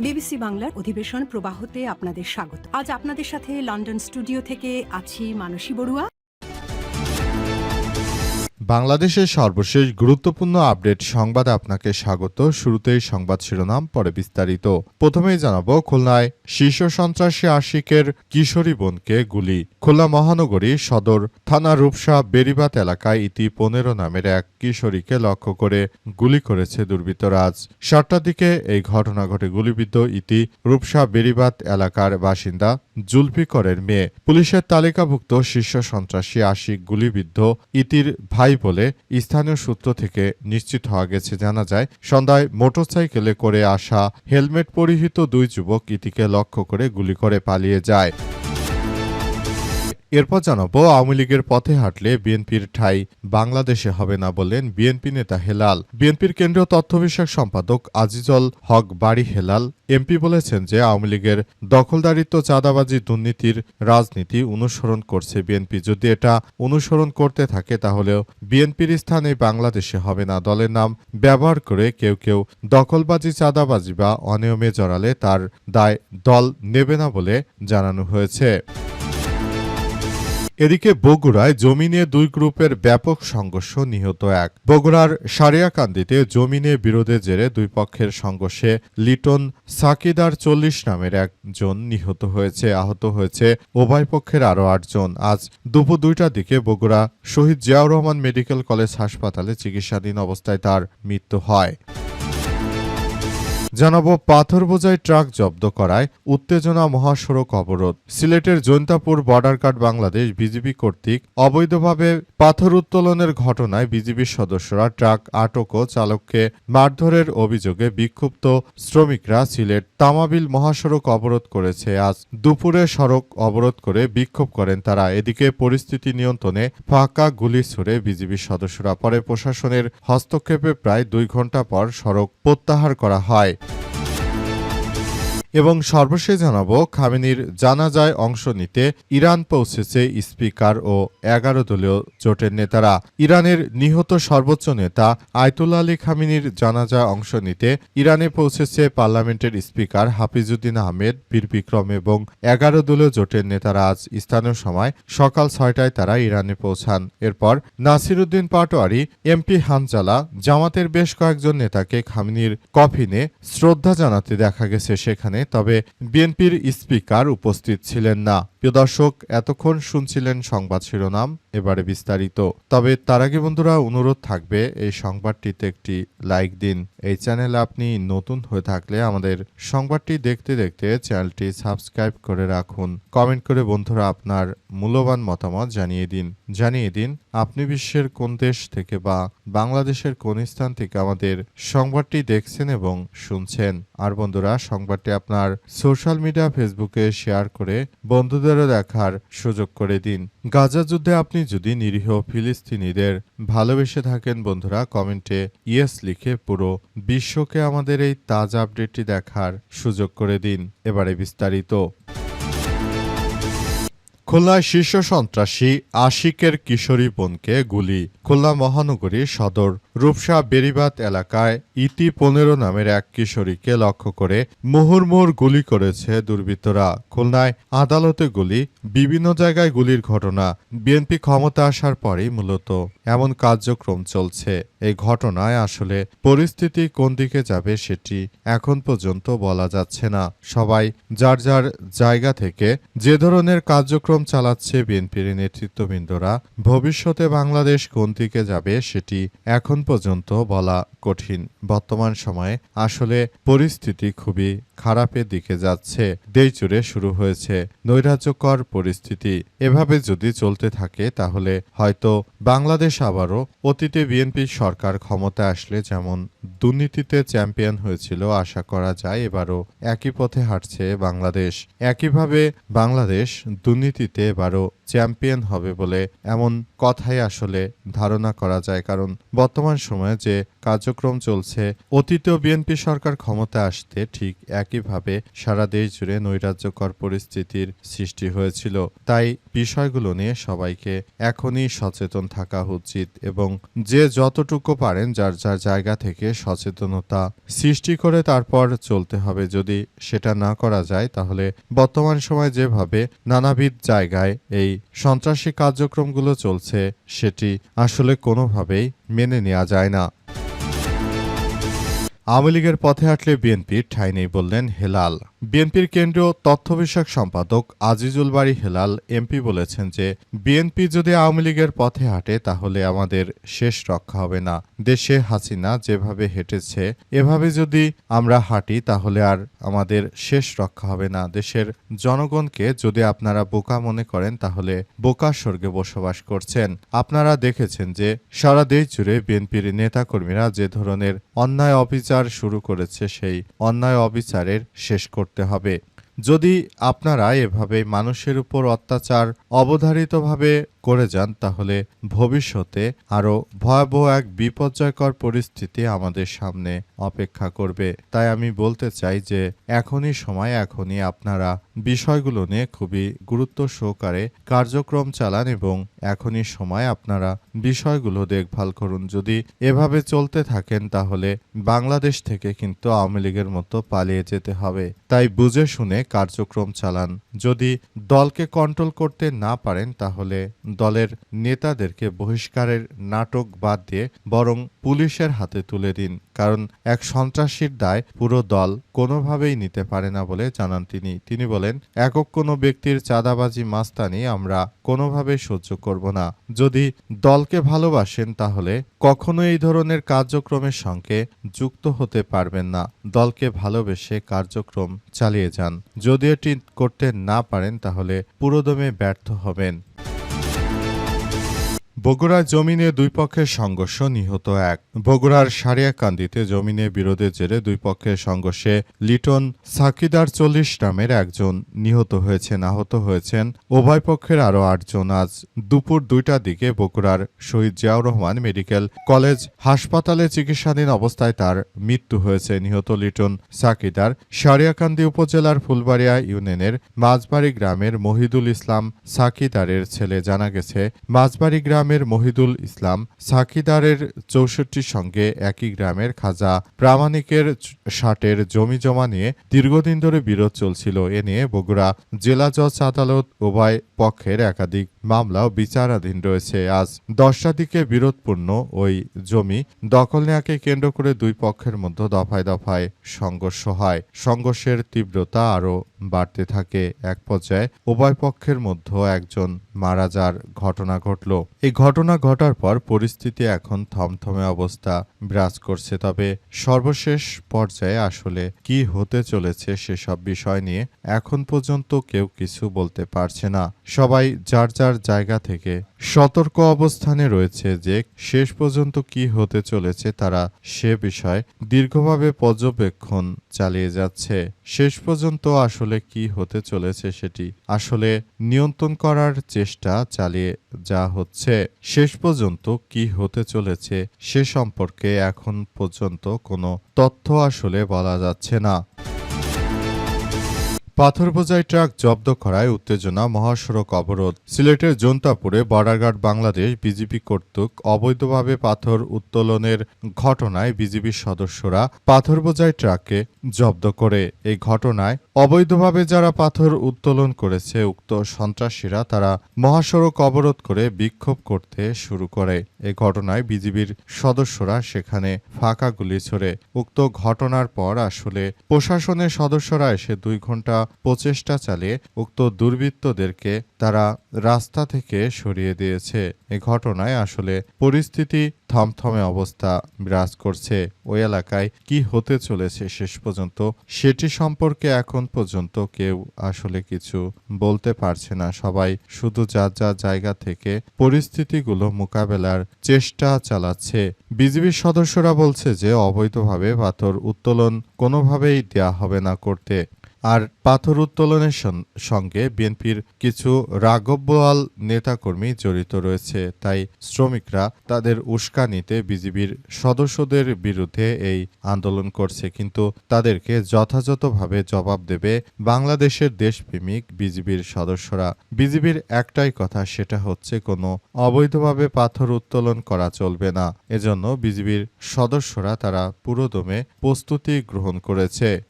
BBC বাংলার অধিবেশন প্রবাহতে আপনাদের স্বাগত। আজ আপনাদের সাথে লন্ডন স্টুডিও থেকে আছি মানসী বড়ুয়া। বাংলাদেশের সর্বশেষ গুরুত্বপূর্ণ আপডেট সংবাদে আপনাকে স্বাগত। শুরুতেই সংবাদ শিরোনাম, পরে বিস্তারিত। প্রথমেই জানাবো, খুলনায় শীর্ষ সন্ত্রাসী আশিকের কিশোরী বোনকে গুলি। খুলনা মহানগরী সদর থানা রূপসা বেরিবাত এলাকায় ইতি 15 নামের এক কিশোরীকে লক্ষ্য করে গুলি করেছে দুর্বৃত্তরা। আজ 7টার দিকে এই ঘটনা ঘটে। গুলিবিদ্ধ ইতি রূপসা বেরিবাত এলাকার বাসিন্দা জুলফিকরের মেয়ে। পুলিশের তালিকাভুক্ত শীর্ষ সন্ত্রাসী আশিক গুলিবিদ্ধ ইতির ভাই বলে স্থানীয় সূত্র থেকে নিশ্চিত হওয়া গেছে। জানা যায়, সন্ধ্যায় মোটরসাইকেলে করে আসা হেলমেট পরিহিত দুই যুবক ইতিকে লক্ষ্য করে গুলি করে পালিয়ে যায়। এরপর জানাবো, আওয়ামী লীগের পথে হাঁটলে বিএনপির ঠাঁই বাংলাদেশে হবে না বললেন বিএনপি নেতা হেলাল। বিএনপির কেন্দ্রীয় তথ্য বিষয়ক সম্পাদক আজিজুল হক বাড়ি হেলাল এমপি বলেছেন যে আওয়ামী লীগের দখলদারিত্ব, চাঁদাবাজি, দুর্নীতির রাজনীতি অনুসরণ করছে বিএনপি। যদি এটা অনুসরণ করতে থাকে তাহলেও বিএনপির স্থানে বাংলাদেশে হবে না। দলের নাম ব্যবহার করে কেউ কেউ দখলবাজি, চাঁদাবাজি বা অনিয়মে জড়ালে তার দায় দল নেবে না বলে জানানো হয়েছে। এদিকে বগুড়ায় জমি নিয়ে দুই গ্রুপের ব্যাপক সংঘর্ষ, নিহত এক। বগুড়ার সারিয়াকান্দিতে জমি নিয়ে বিরোধের জেরে দুই পক্ষের সংঘর্ষে লিটন সাকিদার 40 নামের একজন নিহত হয়েছে। আহত হয়েছে উভয় পক্ষের আরও 8 জন। আজ দুপুর 2টার দিকে বগুড়া শহীদ জিয়াউর রহমান মেডিকেল কলেজ হাসপাতালে চিকিৎসাধীন অবস্থায় তার মৃত্যু হয়। জানাবো, পাথর বোঝাই ট্রাক জব্দ করায় উত্তেজনা, মহাসড়ক অবরোধ। সিলেটের Jaintapur border guard Bangladesh BGB কর্তৃক অবৈধভাবে পাথর উত্তোলনের ঘটনায় বিজিবির সদস্যরা ট্রাক আটক ও চালককে মারধরের অভিযোগে বিক্ষুব্ধ শ্রমিকরা সিলেট তামাবিল মহাসড়ক অবরোধ করেছে। আজ দুপুরে সড়ক অবরোধ করে বিক্ষোভ করেন তারা। এদিকে পরিস্থিতি নিয়ন্ত্রণে ফাঁকা গুলি ছুড়ে বিজিবির সদস্যরা। পরে প্রশাসনের হস্তক্ষেপে প্রায় 2 ঘণ্টা পর সড়ক প্রত্যাহার করা হয়। এবং সর্বশেষ জানাবো, খামেনির জানাজায় অংশ নিতে ইরান পৌঁছেছে স্পিকার ও 11 দলীয় জোটের নেতারা। ইরানের নিহত সর্বোচ্চ নেতা আয়তুল্লাহ আলী খামেনির জানাজায় অংশ নিতে ইরানে পৌঁছেছে পার্লামেন্টের স্পিকার হাফিজউদ্দিন আহমেদ, বীর বিক্রম এবং 11 দলীয় জোটের নেতারা। আজ স্থানীয় সময় সকাল 6টায় তারা ইরানে পৌঁছান। এরপর নাসিরউদ্দিন পাটোয়ারি, এমপি হানজালা, জামাতের বেশ কয়েকজন নেতাকে খামেনির কফিনে শ্রদ্ধা জানাতে দেখা গেছে সেখানে। তবে বিএনপির স্পিকার উপস্থিত ছিলেন না। প্রিয় দর্শক, এতক্ষণ শুনছিলেন সংবাদ শিরোনাম, এবারে বিস্তারিত। তবে তার আগে বন্ধুরা, অনুরোধ থাকবে এই সংবাদটিতে একটি লাইক দিন। এই চ্যানেলে আপনি নতুন হয়ে থাকলে আমাদের সংবাদটি দেখতে দেখতে চ্যানেলটি সাবস্ক্রাইব করে রাখুন। কমেন্ট করে বন্ধুরা আপনার মূল্যবান মতামত জানিয়ে দিন আপনি বিশ্বের কোন দেশ থেকে বা বাংলাদেশের কোন স্থান থেকে আমাদের সংবাদটি দেখছেন এবং শুনছেন। আর বন্ধুরা, সংবাদটি আপনার সোশ্যাল মিডিয়া ফেসবুকে শেয়ার করে বন্ধুদেরও দেখার সুযোগ করে দিন। গাজা যুদ্ধে আপনি যদি নিরীহ ফিলিস্তিনিদের ভালোবেসে থাকেন বন্ধুরা, কমেন্টে ইয়েস লিখে পুরো বিশ্বকে আমাদের এই তাজা আপডেটটি দেখার সুযোগ করে দিন। এবারে বিস্তারিত। খুলনায় শীর্ষ সন্ত্রাসী আশিকের কিশোরী বোনকে গুলি। খুলনা মহানগরী সদর রূপসা বেরিবাত এলাকায় ইতি 15 নামের এক কিশোরীকে লক্ষ্য করে মুহুর্মুহুর গুলি করেছে দুর্বৃত্তরা। খুলনায় আদালতে গুলি, বিভিন্ন জায়গায় গুলির ঘটনা। বিএনপি ক্ষমতা আসার পরেই মূলত এমন কার্যক্রম চলছে। এই ঘটনায় আসলে পরিস্থিতি কোন দিকে যাবে সেটি এখন পর্যন্ত বলা যাচ্ছে না। সবাই যার যার জায়গা থেকে যে ধরনের কার্যক্রম চালাচ্ছে বিএনপির নেতৃত্ববৃন্দরা, ভবিষ্যতে বাংলাদেশ কোন দিকে যাবে সেটি এখন পর্যন্ত বলা কঠিন। বর্তমান সময়ে আসলে পরিস্থিতি খুবই খারাপের দিকে যাচ্ছে। দেশজুড়ে শুরু হয়েছে নৈরাজ্যকর পরিস্থিতি। এভাবে যদি চলতে থাকে তাহলে হয়তো বাংলাদেশ আবারও অতীতে বিএনপি সরকার ক্ষমতা আসলে যেমন দুর্নীতিতে চ্যাম্পিয়ন হয়েছিল, আশা করা যায় এবারও একই পথে হাঁটছে বাংলাদেশ। একইভাবে বাংলাদেশ দুর্নীতিতে এবারও চ্যাম্পিয়ন হবে বলে এমন কথাই আসলে ধারণা করা যায়। কারণ বর্তমান সময়ে যে কার্যক্রম চলছে, অতীতেও বিএনপি সরকার ক্ষমতায় আসতে ঠিক একইভাবে সারা দেশ জুড়ে নৈরাজ্যকর পরিস্থিতির সৃষ্টি হয়েছিল। তাই বিষয়গুলো নিয়ে সবাইকে এখনই সচেতন থাকা উচিত এবং যে যতটুকু পারেন যার যার জায়গা থেকে সচেতনতা সৃষ্টি করে তারপর চলতে হবে। যদি সেটা না করা যায় তাহলে বর্তমান সময়ে যেভাবে নানাবিধ জায়গায় এই সন্ত্রাসী কার্যক্রমগুলো চলছে সেটি আসলে কোনোভাবেই মেনে নেওয়া যায় না। আওয়ামী লীগের পথে হাঁটলে বিএনপির ঠাঁই নেই বললেন হেলাল। বিএনপির কেন্দ্রীয় তথ্য বিষয়ক সম্পাদক আজিজুল বারী হেলাল এমপি বলেছেন যে বিএনপি যদি আওয়ামী লীগের পথে হাঁটে তাহলে আমাদের শেষ রক্ষা হবে না। দেশে হাসিনা যেভাবে হেঁটেছে এভাবে যদি আমরা হাঁটি তাহলে আর আমাদের শেষ রক্ষা হবে না। দেশের জনগণকে যদি আপনারা বোকা মনে করেন তাহলে বোকা স্বর্গে বসবাস করছেন। আপনারা দেখেছেন যে সারা দেশ জুড়ে বিএনপির নেতাকর্মীরা যে ধরনের অন্যায় অবিচার শুরু করেছে সেই অন্যায় অবিচারের শেষ করতে হবে। যদি আপনারা এভাবে মানুষের উপর অত্যাচার অবধারিতভাবে করে যান তাহলে ভবিষ্যতে আরও ভয়াবহ এক বিপর্যয়কর পরিস্থিতি আমাদের সামনে অপেক্ষা করবে। তাই আমি বলতে চাই যে এখনই সময়, এখনই আপনারা বিষয়গুলো নিয়ে খুবই গুরুত্ব সহকারে কার্যক্রম চালান এবং এখনই সময় আপনারা বিষয়গুলো দেখভাল করুন। যদি এভাবে চলতে থাকেন তাহলে বাংলাদেশ থেকে কিন্তু আওয়ামী লীগের মতো পালিয়ে যেতে হবে। তাই বুঝে শুনে কার্যক্রম চালান। যদি দলকে কন্ট্রোল করতে না পারেন তাহলে দলের নেতাদেরকে বহিষ্কারের নাটক বাদ দিয়ে বরং পুলিশের হাতে তুলে দিন। কারণ এক সন্ত্রাসীর দায় পুরো দল কোনোভাবেই নিতে পারে না বলে জানান তিনি বলেন, একক কোনো ব্যক্তির চাঁদাবাজি মাস্তানি আমরা কোনোভাবেই সহ্য করব না। যদি দলকে ভালোবাসেন তাহলে কখনো এই ধরনের কার্যক্রমের সঙ্গে যুক্ত হতে পারবেন না। দলকে ভালোবেসে কার্যক্রম চালিয়ে যান। যদি এটি করতে না পারেন তাহলে পুরোদমে ব্যর্থ হবেন। বগুড়ায় জমি নিয়ে দুই পক্ষের সংঘর্ষ, নিহত এক। বগুড়ার সারিয়াকান্দিতে জমি নিয়ে বিরোধের জেরে দুই পক্ষের সংঘর্ষে লিটন সাকিদার 40 নামের একজন নিহত হয়েছেন। আহত হয়েছেন উভয় পক্ষের আরও 8 জন। আজ দুপুর 2টার দিকে বগুড়ার শহীদ জিয়াউর রহমান মেডিকেল কলেজ হাসপাতালে চিকিৎসাধীন অবস্থায় তার মৃত্যু হয়েছে। নিহত লিটন সাকিদার সারিয়াকান্দি উপজেলার ফুলবাড়িয়া ইউনিয়নের মাঝবাড়ি গ্রামের মহিদুল ইসলাম সাকিদারের ছেলে। জানা গেছে মাঝবাড়ি গ্রামের মহিদুল ইসলাম সাকিদারের 64 সঙ্গে একই গ্রামের খাজা প্রামাণিকের 60-এর জমি জমা নিয়ে দীর্ঘদিন ধরে বিরোধ চলছিল। এ নিয়ে বগুড়া জেলা জজ আদালত উভয় পক্ষের একাধিক মামলাও বিচারাধীন রয়েছে। আজ 10টার দিকে বিরোধপূর্ণ ওই জমি দখল নেওয়াকে কেন্দ্র করে দুই পক্ষের মধ্যে দফায় দফায় সংঘর্ষ হয়। সংঘর্ষের তীব্রতা আরও বাড়তে থাকে। এক পর্যায়ে উভয় পক্ষের মধ্যে একজন মারা যাওয়ার ঘটনা ঘটল। এই ঘটনা ঘটার পর পরিস্থিতি এখন থমথমে অবস্থা বিরাজ করছে। তবে সর্বশেষ পর্যায়ে আসলে কি হতে চলেছে সেসব বিষয় নিয়ে এখন পর্যন্ত কেউ কিছু বলতে পারছে না। সবাই যার যার জায়গা থেকে সতর্ক অবস্থানে রয়েছে যে শেষ পর্যন্ত কি হতে চলেছে তারা সে বিষয়ে দীর্ঘভাবে পর্যবেক্ষণ চালিয়ে যাচ্ছে। শেষ পর্যন্ত আসলে কি হতে চলেছে সেটি আসলে নিয়ন্ত্রণ করার চেষ্টা চালিয়ে যা হচ্ছে। শেষ পর্যন্ত কি হতে চলেছে সে সম্পর্কে এখন পর্যন্ত কোনো তথ্য আসলে বলা যাচ্ছে না। পাথর বোঝাই ট্রাক জব্দ করায় উত্তেজনা, মহাসড়ক অবরোধ। সিলেটের জৈন্তাপুরে বর্ডার বাংলাদেশ বিজিবি কর্তৃক অবৈধভাবে পাথর উত্তোলনের ঘটনায় বিজিবির সদস্যরা পাথর বোঝাই ট্রাককে জব্দ করে। এই ঘটনায় অবৈধভাবে যারা পাথর উত্তোলন করেছে উক্ত সন্ত্রাসীরা তারা মহাসড়ক অবরোধ করে বিক্ষোভ করতে শুরু করে। এই ঘটনায় বিজিবির সদস্যরা সেখানে ফাঁকা গুলি ছোড়ে। উক্ত ঘটনার পর আসলে প্রশাসনের সদস্যরা এসে 2 ঘন্টা প্রচেষ্টা চালিয়ে উক্ত দুর্বৃত্তদেরকে তারা রাস্তা থেকে সরিয়ে দিয়েছে। এই ঘটনায় আসলে পরিস্থিতি থমথমে অবস্থা বিরাজ করছে। ওই এলাকায় কি হতে চলেছে শেষ পর্যন্ত সেটি সম্পর্কে এখন পর্যন্ত কেউ আসলে কিছু বলতে পারছে না। সবাই শুধু যার যার জায়গা থেকে পরিস্থিতিগুলো মোকাবেলার চেষ্টা চালাচ্ছে। বিজিবির সদস্যরা বলছে যে অবৈধভাবে পাথর উত্তোলন কোনোভাবেই দেয়া হবে না করতে। আর পাথর উত্তোলনের সঙ্গে বিএনপির কিছু রাগব্যওয়াল নেতাকর্মী জড়িত রয়েছে, তাই শ্রমিকরা তাদের উস্কানিতে বিজিবির সদস্যদের বিরুদ্ধে এই আন্দোলন করছে, কিন্তু তাদেরকে যথাযথভাবে জবাব দেবে বাংলাদেশের দেশপ্রেমিক বিজিবির সদস্যরা। বিজিবির একটাই কথা, সেটা হচ্ছে কোনো অবৈধভাবে পাথর উত্তোলন করা চলবে না। এজন্য বিজিবির সদস্যরা তারা পুরোদমে প্রস্তুতি গ্রহণ করেছে।